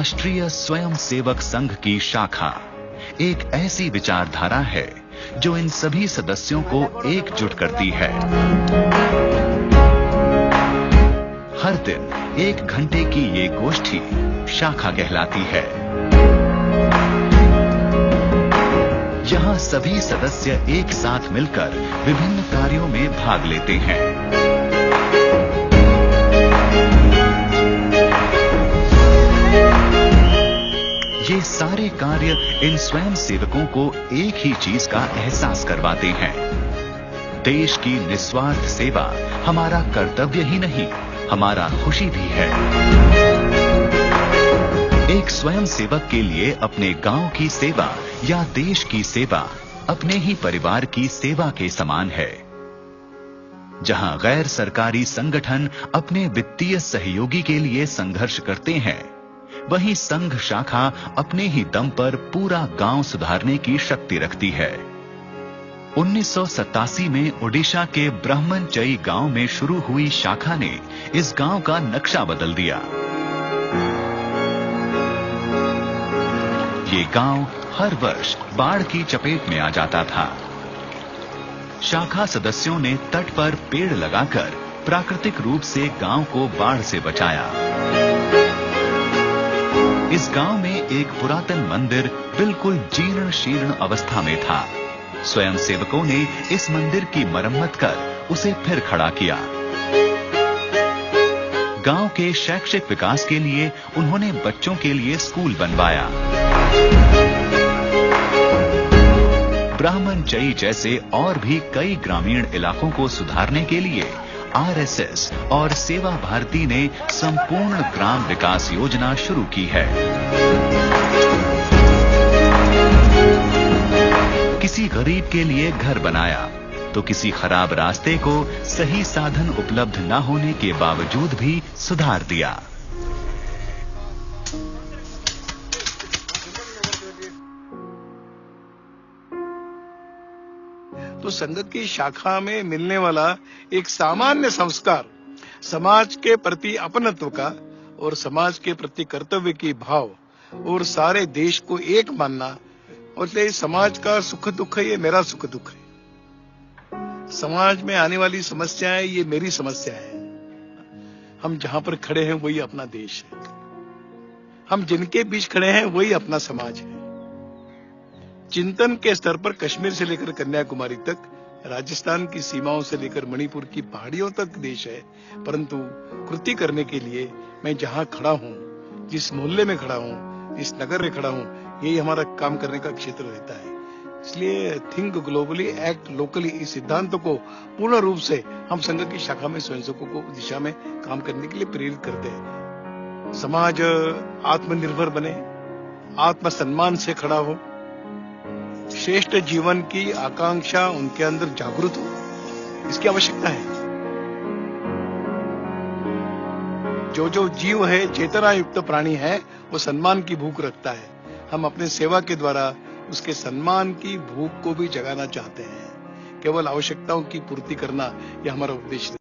राष्ट्रीय स्वयंसेवक संघ की शाखा एक ऐसी विचारधारा है जो इन सभी सदस्यों को एकजुट करती है। हर दिन 1 घंटे की ये गोष्ठी शाखा कहलाती है। यहाँ सभी सदस्य एक साथ मिलकर विभिन्न कार्यों में भाग लेते हैं। ये सारे कार्य इन स्वयंसेवकों को एक ही चीज का एहसास करवाते हैं। देश की निस्वार्थ सेवा हमारा कर्तव्य ही नहीं, हमारा खुशी भी है। एक स्वयंसेवक के लिए अपने गांव की सेवा या देश की सेवा अपने ही परिवार की सेवा के समान है। जहां गैर सरकारी संगठन अपने वित्तीय सहयोगी के लिए संघर्ष करते हैं, वहीं संघ शाखा अपने ही दम पर पूरा गांव सुधारने की शक्ति रखती है। 1987 में ओडिशा के ब्रह्मनचई गांव में शुरू हुई शाखा ने इस गांव का नक्शा बदल दिया। ये गांव हर वर्ष बाढ़ की चपेट में आ जाता था। शाखा सदस्यों ने तट पर पेड़ लगाकर प्राकृतिक रूप से गांव को बाढ़ से बचाया। इस गांव में एक पुरातन मंदिर बिल्कुल जीर्ण शीर्ण अवस्था में था। स्वयंसेवकों ने इस मंदिर की मरम्मत कर उसे फिर खड़ा किया। गांव के शैक्षिक विकास के लिए उन्होंने बच्चों के लिए स्कूल बनवाया। ब्रह्मनचई जैसे और भी कई ग्रामीण इलाकों को सुधारने के लिए आरएसएस और सेवा भारती ने संपूर्ण ग्राम विकास योजना शुरू की है। किसी गरीब के लिए घर बनाया तो किसी खराब रास्ते को सही साधन उपलब्ध न होने के बावजूद भी सुधार दिया। तो संघ की शाखा में मिलने वाला एक सामान्य संस्कार समाज के प्रति अपनत्व का और समाज के प्रति कर्तव्य की भाव और सारे देश को एक मानना, और समाज का सुख दुख है, ये मेरा सुख दुख है। समाज में आने वाली समस्याएं ये मेरी समस्या है। हम जहां पर खड़े हैं वही अपना देश है। हम जिनके बीच खड़े हैं वही अपना समाज है। चिंतन के स्तर पर कश्मीर से लेकर कन्याकुमारी तक, राजस्थान की सीमाओं से लेकर मणिपुर की पहाड़ियों तक देश है। परंतु कृति करने के लिए मैं जहां खड़ा हूं, जिस मोहल्ले में खड़ा हूं, जिस नगर में खड़ा हूं, यही हमारा काम करने का क्षेत्र रहता है। इसलिए थिंक ग्लोबली, एक्ट लोकली, इस सिद्धांत को पूर्ण रूप से हम संघ की शाखा में स्वयंसेवकों को दिशा में काम करने के लिए प्रेरित करते हैं। समाज आत्मनिर्भर बने, आत्मसम्मान से खड़ा हो, श्रेष्ठ जीवन की आकांक्षा उनके अंदर जागृत हो, इसकी आवश्यकता है। जो जीव है, चेतना युक्त प्राणी है, वो सम्मान की भूख रखता है। हम अपने सेवा के द्वारा उसके सम्मान की भूख को भी जगाना चाहते हैं। केवल आवश्यकताओं की पूर्ति करना यह हमारा उद्देश्य है।